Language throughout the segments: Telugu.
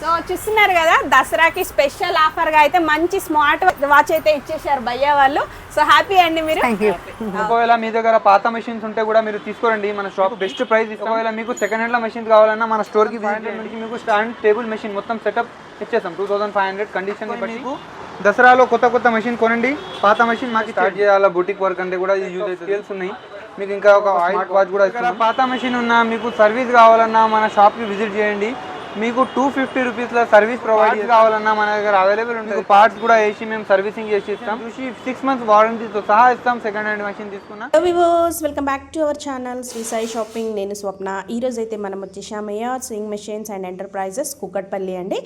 సో చూస్తున్నారు కదా దసరాకి స్పెషల్ ఆఫర్గా అయితే మంచి స్మార్ట్ వాచ్ అయితే ఇచ్చేసారు భయ్య వాళ్ళు. సో హ్యాపీ అండి మీరు. ఒకవేళ మీ దగ్గర పాత మెషిన్స్ ఉంటే కూడా మీరు తీసుకోరండి, మన షాప్ బెస్ట్ ప్రైస్. ఒకవేళ మీకు సెకండ్ హ్యాండ్ లో మెషిన్స్ కావాలన్నా మన స్టోర్ కి మీకు స్టాండ్ టేబుల్ మెషిన్ మొత్తం సెటప్ ఇచ్చేస్తాం 2500 కండిషన్ మీకు. దసరాలో కొత్త మెషిన్ కొనండి, పాత మెషిన్ మాకు స్టార్ట్ చేయాలా బుటిక్ వర్క్ అంటే కూడా యూజ్ అవుతుంది. స్కేల్స్ ఉన్నాయి మీకు, ఇంకా ఒక స్మార్ట్ వాచ్ కూడా ఇస్తున్నాం. పాత మెషిన్ ఉన్నా మీకు సర్వీస్ కావాలన్నా మన షాప్ కి విజిట్ చేయండి. మీకు 250 రూపీస్లో సర్వీస్ ప్రొవైడ్ కావాలన్నా మన దగ్గర అవైలబుల్ ఉంటుంది. పార్ట్స్ కూడా వేసి మేము సర్వీసింగ్ చేసి ఇస్తాం. చూసి 6 months వారంటీతో సహా ఇస్తాం సెకండ్ హ్యాండ్ మెషిన్ తీసుకున్నా. Viewers welcome back to our channel Sri Sai shopping. నేను స్వప్న. ఈరోజు అయితే మనం వచ్చేసామయ్య swing machines and enterprises Kukatpally అండి.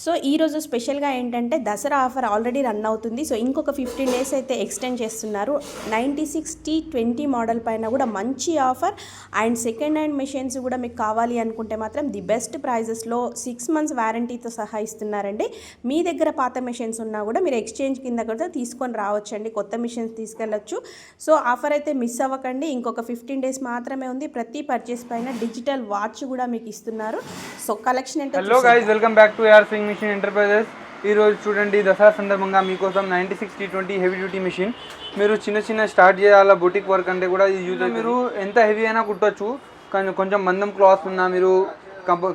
సో ఈరోజు స్పెషల్గా ఏంటంటే దసరా ఆఫర్ ఆల్రెడీ రన్ అవుతుంది. సో ఇంకొక 15 days అయితే ఎక్స్టెండ్ చేస్తున్నారు. 96T20 మోడల్ పైన కూడా మంచి offer and second hand machines కూడా మీకు కావాలి అనుకుంటే మాత్రం ది బెస్ట్ ప్రైజెస్లో 6 months వారంటీతో సహా ఇస్తున్నారండి. మీ దగ్గర పాత మెషిన్స్ ఉన్నా కూడా మీరు ఎక్స్చేంజ్ కింద కూడా తీసుకొని రావచ్చండి, కొత్త మెషిన్స్ తీసుకెళ్ళచ్చు. సో ఆఫర్ అయితే మిస్ అవ్వకండి. ఇంకొక 15 days మాత్రమే ఉంది. ప్రతి పర్చేస్ పైన డిజిటల్ వాచ్ కూడా మీకు ఇస్తున్నారు. సో కలెక్షన్ ఏంటో. Hello guys, welcome back to AR swing machine enterprises. ఈరోజు చూడండి దసరా సందర్భంగా మీకోసం 96T20 హెవీ డ్యూటీ మెషిన్. మీరు చిన్న స్టార్ట్ చేయాలా బుటిక్ వర్క్ అంటే కూడా యూజ్. మీరు ఎంత హెవీ అయినా కుట్టచ్చు, కానీ కొంచెం మందం క్లాత్ ఉన్నా మీరు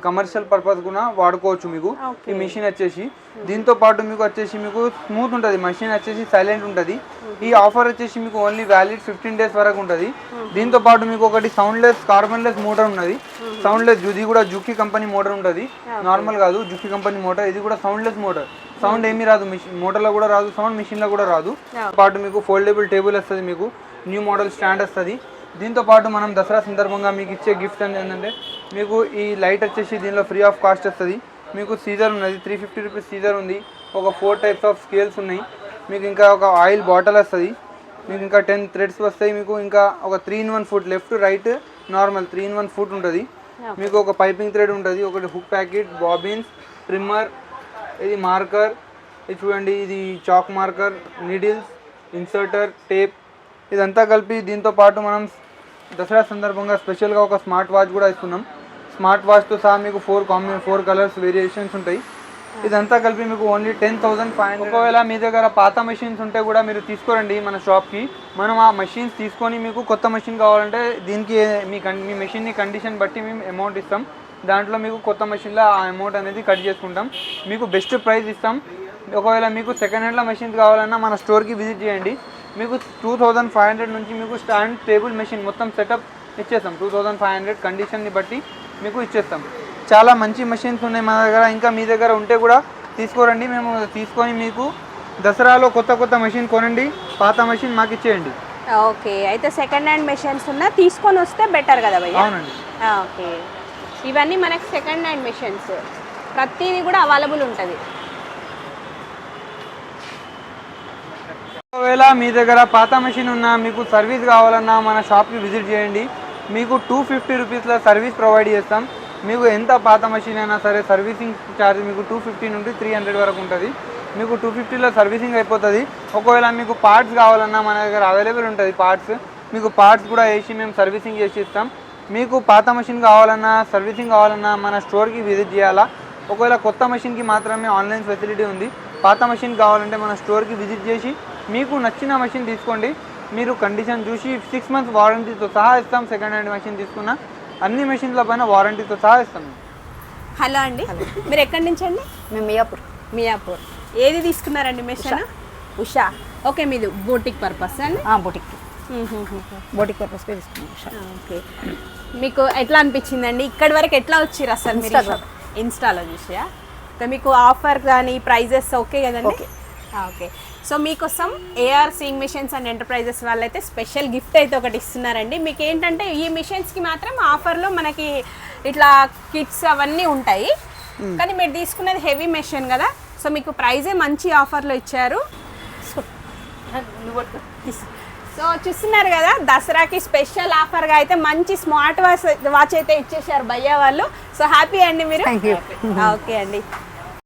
కమర్షియల్ పర్పస్ కూడా వాడుకోవచ్చు. మీకు ఈ మెషిన్ వచ్చేసి దీంతో పాటు మీకు వచ్చేసి మీకు స్మూత్ ఉంటుంది, మెషిన్ వచ్చేసి సైలెంట్ ఉంటుంది. ఈ ఆఫర్ వచ్చేసి మీకు ఓన్లీ వ్యాలిడ్ 15 days వరకు ఉంటుంది. దీంతో పాటు మీకు ఒకటి సౌండ్లెస్ కార్బన్లెస్ మోటార్ ఉన్నది. సౌండ్లెస్, ఇది కూడా జుకి కంపెనీ మోటార్ ఉంటుంది, నార్మల్ కాదు, జుకి కంపెనీ మోటార్. ఇది కూడా సౌండ్లెస్ మోటార్, సౌండ్ ఏమీ రాదు, మోటార్లో కూడా రాదు సౌండ్, మిషన్లో కూడా రాదు. పాటు మీకు ఫోల్డబుల్ టేబుల్ వస్తుంది, మీకు న్యూ మోడల్ స్టాండ్ వస్తుంది. దీంతో పాటు మనం దసరా సందర్భంగా మీకు ఇచ్చే గిఫ్ట్ ఏంటంటే మీకు ఈ లైట్ వచ్చేసి దీనిలో ఫ్రీ ఆఫ్ కాస్ట్ వస్తుంది. మీకు సీజర్ ఉన్నది, 350 రూపీస్ సీజర్ ఉంది. ఒక 4 types ఆఫ్ స్కేల్స్ ఉన్నాయి. మీకు ఇంకా ఒక ఆయిల్ బాటిల్ వస్తుంది. మీకు ఇంకా 10 threads వస్తాయి. మీకు ఇంకా ఒక 3-in-1 foot, left right normal 3-in-1 foot ఉంటుంది. మీకు ఒక పైపింగ్ థ్రెడ్ ఉంటుంది, ఒకటి హుక్ ప్యాకెట్, బాబిన్స్, ట్రిమ్మర్, ఇది మార్కర్, ఇది చూడండి, ఇది చాక్ మార్కర్, నీడిల్స్, ఇన్సర్టర్, టేప్, ఇదంతా కలిపి. దీంతో పాటు మనం దసరా సందర్భంగా స్పెషల్గా ఒక స్మార్ట్ వాచ్ కూడా ఇస్తున్నాం. స్మార్ట్ వాచ్తో సహా మీకు 4 కలర్స్ వేరియేషన్స్ ఉంటాయి. ఇదంతా కలిపి మీకు ఓన్లీ 10,500. ఒకవేళ మీ దగ్గర పాత మెషిన్స్ ఉంటే కూడా మీరు తీసుకోరండి మన షాప్కి. మనం ఆ మెషిన్స్ తీసుకొని మీకు కొత్త మెషిన్ కావాలంటే దీనికి మీ మెషిన్ని కండిషన్ బట్టి మేము అమౌంట్ ఇస్తాం. దాంట్లో మీకు కొత్త మెషిన్లో ఆ అమౌంట్ అనేది కట్ చేసుకుంటాం. మీకు బెస్ట్ ప్రైస్ ఇస్తాం. ఒకవేళ మీకు సెకండ్ హ్యాండ్లో మెషిన్స్ కావాలన్నా మన స్టోర్కి విజిట్ చేయండి. మీకు 2500 నుంచి మీకు స్టాండ్ టేబుల్ మెషిన్ మొత్తం సెటప్ ఇచ్చేస్తాం. 2500 కండిషన్ని బట్టి మీకు ఇచ్చేస్తాం. చాలా మంచి మెషిన్స్ ఉన్నాయి మన దగ్గర. ఇంకా మీ దగ్గర ఉంటే కూడా తీసుకోరండి, మేము తీసుకొని మీకు దసరాలో కొత్త మెషిన్ కొనండి, పాత మెషిన్ మాకు ఇచ్చేయండి. ఓకే, అయితే సెకండ్ హ్యాండ్ మెషిన్స్ ఉన్నా తీసుకొని వస్తే బెటర్ కదా భయ్య? అవునండి. ఓకే, ఇవన్నీ మనకి సెకండ్ హ్యాండ్ మెషిన్స్ ప్రతిదీ కూడా అవైలబుల్ ఉంటుంది. ఒకవేళ మీ దగ్గర పాత మెషిన్ ఉన్నా మీకు సర్వీస్ కావాలన్నా మన షాప్కి విజిట్ చేయండి. మీకు 250 రూపీస్లో సర్వీస్ ప్రొవైడ్ చేస్తాం. మీకు ఎంత పాత మెషిన్ అయినా సరే సర్వీసింగ్ ఛార్జ్ మీకు 250 నుండి 300 వరకు ఉంటుంది. మీకు 250లో సర్వీసింగ్ అయిపోతుంది. ఒకవేళ మీకు పార్ట్స్ కావాలన్నా మన దగ్గర అవైలబుల్ ఉంటుంది పార్ట్స్. మీకు పార్ట్స్ కూడా వేసి మేము సర్వీసింగ్ చేసి ఇస్తాం. మీకు పాత మెషిన్ కావాలన్నా సర్వీసింగ్ కావాలన్నా మన స్టోర్కి విజిట్ చేయాలా. ఒకవేళ కొత్త మెషిన్కి మాత్రమే ఆన్లైన్ ఫెసిలిటీ ఉంది. పాత మెషిన్ కావాలంటే మన స్టోర్కి విజిట్ చేసి మీకు నచ్చిన మెషిన్ తీసుకోండి. మీరు కండిషన్ చూసి 6 months వారంటీతో సహా ఇస్తాం. సెకండ్ హ్యాండ్ మెషిన్ తీసుకున్న అన్ని మెషిన్ల పైన వారంటీతో సహా ఇస్తాం. హలో అండి, మీరు ఎక్కడి నుంచి అండి? మేము మియాపూర్. ఏది తీసుకున్నారండి మెషిన్? ఉషా. ఓకే, మీది బోటిక్ పర్పస్ అండి? బోటిక్ పర్పస్ తీసుకున్నాం. ఓకే, మీకు ఎట్లా అనిపించిందండి? ఇక్కడి వరకు ఎట్లా వచ్చిర్రు అసలు? మీరు ఇన్స్టాలో చూసా? మీకు ఆఫర్ కానీ ప్రైజెస్ ఓకే కదండి? ఓకే, సో మీకోసం AR swing machines and enterprises వాళ్ళైతే స్పెషల్ గిఫ్ట్ అయితే ఒకటి ఇస్తున్నారండి. మీకు ఏంటంటే ఈ మెషిన్స్కి మాత్రం ఆఫర్లో మనకి ఇట్లా కిట్స్ అవన్నీ ఉంటాయి. కానీ మీరు తీసుకునేది హెవీ మెషిన్ కదా, సో మీకు ప్రైజే మంచి ఆఫర్లో ఇచ్చారు. సో చూస్తున్నారు కదా దసరాకి స్పెషల్ ఆఫర్గా అయితే మంచి స్మార్ట్ వాచ్ అయితే ఇచ్చేసారు భయ్య వాళ్ళు. సో హ్యాపీ అండి మీరు? Thank you. ఓకే అండి.